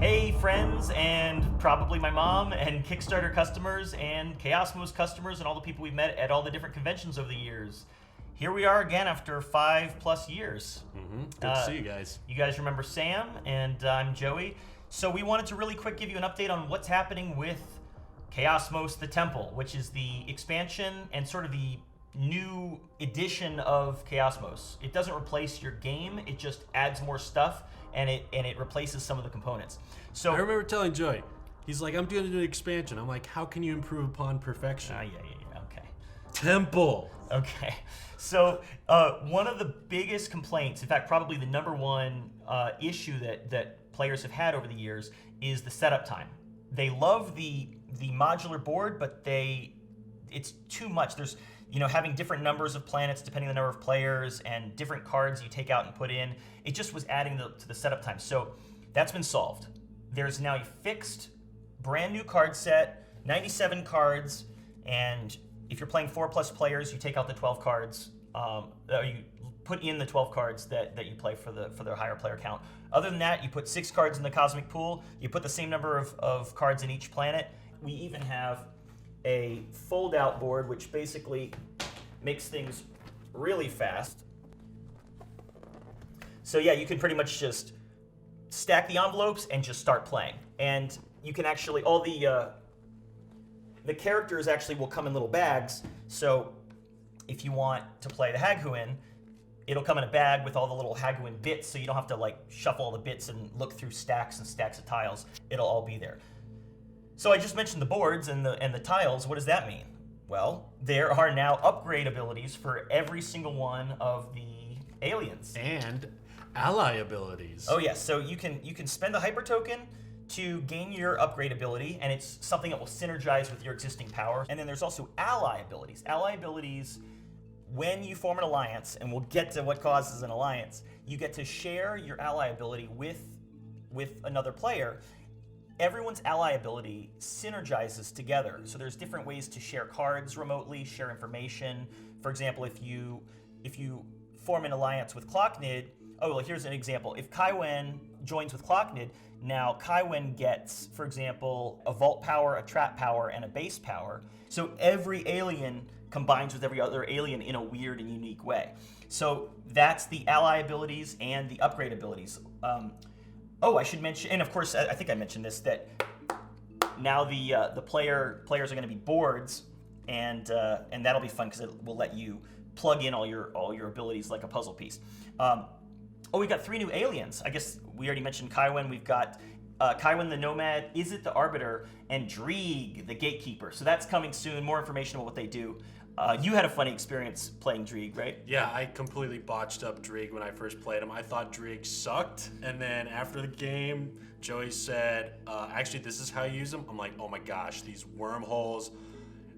Hey friends, and probably my mom, and Kickstarter customers, and Chaosmos customers, and all the people we've met at all the different conventions over the years. Here we are again after 5+ years. Good to see you guys. You guys remember Sam, and I'm Joey. So we wanted to really quick give you an update on what's happening with Chaosmos the Temple, which is the expansion and sort of the new edition of Chaosmos. It doesn't replace your game, it just adds more stuff, and it replaces some of the components. So I remember telling Joey, he's like, I'm doing an expansion. I'm like, how can you improve upon perfection? Okay. Temple. Okay. So one of the biggest complaints, in fact, probably the number one issue that players have had over the years is the setup time. They love the modular board, but it's too much. There's having different numbers of planets depending on the number of players and different cards you take out and put in. It just was adding to the setup time. So that's been solved. There's now a fixed brand new card set, 97 cards, and if you're playing 4+ players, you take out the 12 cards. You put in the 12 cards that you play for the higher player count. Other than that, you put 6 cards in the cosmic pool. You put the same number of cards in each planet. We even have a fold-out board, which basically makes things really fast. So yeah, you can pretty much just stack the envelopes and just start playing. And you can actually, all the characters actually will come in little bags. So if you want to play the Haghuin, it'll come in a bag with all the little Haghuin bits, so you don't have to shuffle all the bits and look through stacks and stacks of tiles. It'll all be there. So I just mentioned the boards and the tiles. What does that mean? Well, there are now upgrade abilities for every single one of the aliens. And ally abilities. Oh yes, so you can spend the hyper token to gain your upgrade ability, and it's something that will synergize with your existing power. And then there's also ally abilities. Ally abilities, when you form an alliance, and we'll get to what causes an alliance, you get to share your ally ability with another player. Everyone's ally ability synergizes together. So there's different ways to share cards remotely, share information. For example, if you form an alliance with Clocknid, here's an example. If Kaiwen joins with Clocknid, now Kaiwen gets, for example, a vault power, a trap power, and a base power. So every alien combines with every other alien in a weird and unique way. So that's the ally abilities and the upgrade abilities. I should mention, and of course, I think I mentioned this, that now the players are going to be boards, and that'll be fun because it will let you plug in all your abilities like a puzzle piece. We've got 3 new aliens. I guess we already mentioned Kaiwen. We've got Kaiwen the Nomad, Izzet the Arbiter, and Dreeg the Gatekeeper. So that's coming soon. More information about what they do. You had a funny experience playing Dreeg, right? Yeah, I completely botched up Dreeg when I first played him. I thought Dreeg sucked, and then after the game, Joey said, actually, this is how you use them. I'm like, oh my gosh, these wormholes.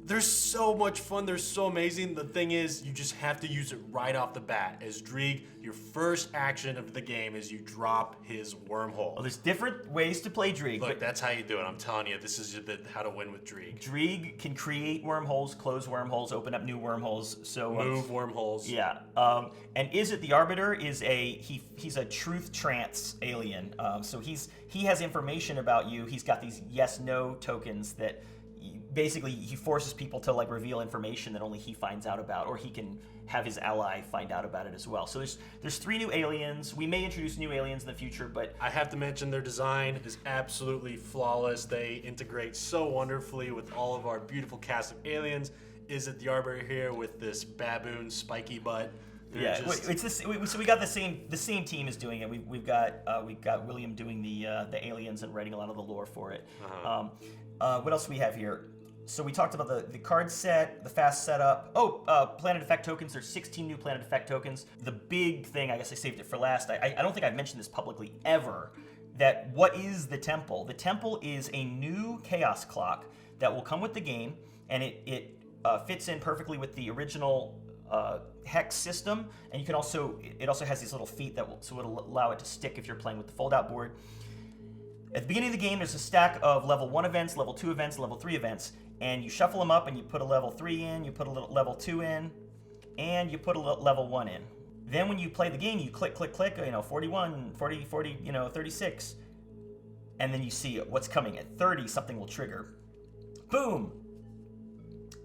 They're so much fun. They're so amazing. The thing is, you just have to use it right off the bat. As Dreeg, your first action of the game is you drop his wormhole. Well, there's different ways to play Dreeg. Look, that's how you do it. I'm telling you, this is how to win with Dreeg. Dreeg can create wormholes, close wormholes, open up new wormholes. So move wormholes. Yeah. And Izzet the Arbiter is he's a truth trance alien. So he has information about you. He's got these yes/no tokens that. Basically, he forces people to reveal information that only he finds out about, or he can have his ally find out about it as well. So there's 3 new aliens. We may introduce new aliens in the future, but I have to mention their design is absolutely flawless. They integrate so wonderfully with all of our beautiful cast of aliens. Izzet the Arbiter here with this baboon spiky butt. It's this. So we got the same team is doing it. We've got William doing the aliens and writing a lot of the lore for it. What else do we have here? So we talked about the card set, the fast setup. Planet effect tokens. There's 16 new planet effect tokens. The big thing, I guess I saved it for last. I don't think I've mentioned this publicly ever. That what is the temple? The temple is a new chaos clock that will come with the game, and it fits in perfectly with the original hex system. And it also has these little feet so it'll allow it to stick if you're playing with the fold-out board. At the beginning of the game, there's a stack of level 1 events, level 2 events, level 3 events, and you shuffle them up and you put a level 3 in, you put a level 2 in, and you put a level 1 in. Then when you play the game, you click, 41, 40, 36. and then you see what's coming at 30, something will trigger. Boom!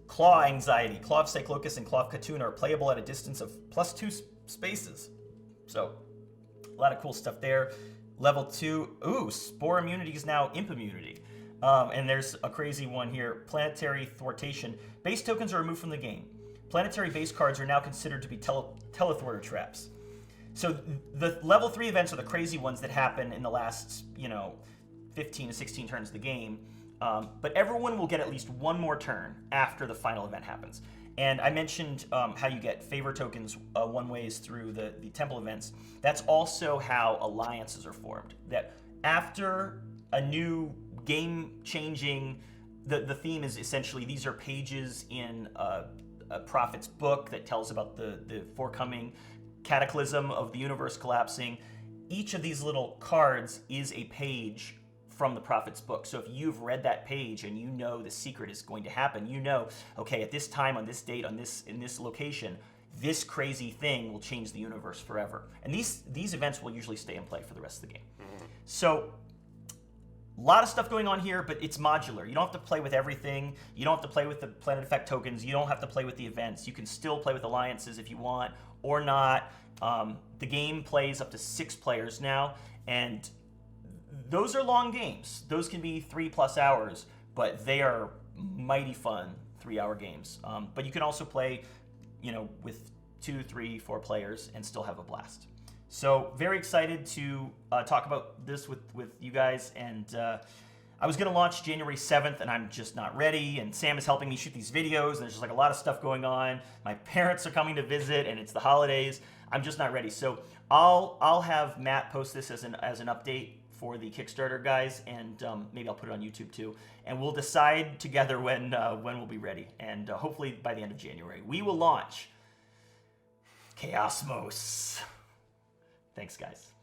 Claw Anxiety. Claw of Cyclocus and Claw of Khatun are playable at a distance of +2 spaces. So, a lot of cool stuff there. Level 2, ooh, Spore Immunity is now Imp Immunity. And there's a crazy one here. Planetary Thwartation. Base tokens are removed from the game. Planetary base cards are now considered to be telethwarter traps. So the level 3 events are the crazy ones that happen in the last, 15 to 16 turns of the game. But everyone will get at least one more turn after the final event happens. And I mentioned how you get favor tokens one way is through the temple events. That's also how alliances are formed. That after a new game-changing, the theme is essentially these are pages in a prophet's book that tells about the forthcoming cataclysm of the universe collapsing. Each of these little cards is a page from the prophet's book. So if you've read that page and you know the secret is going to happen, okay, at this time, on this date, in this location, this crazy thing will change the universe forever. And these events will usually stay in play for the rest of the game. So a lot of stuff going on here, but it's modular. You don't have to play with everything. You don't have to play with the planet effect tokens. You don't have to play with the events. You can still play with alliances if you want or not. The game plays up to 6 players now, and those are long games. Those can be 3+ hours, but they are mighty fun 3-hour games. But you can also play, with 2, 3, 4 players and still have a blast. So very excited to talk about this with you guys. And I was going to launch January 7th, and I'm just not ready. And Sam is helping me shoot these videos, and there's just like a lot of stuff going on. My parents are coming to visit, and it's the holidays. I'm just not ready. So I'll have Matt post this as an update for the Kickstarter guys, and maybe I'll put it on YouTube too. And we'll decide together when we'll be ready. And hopefully by the end of January, we will launch Chaosmos. Thanks, guys.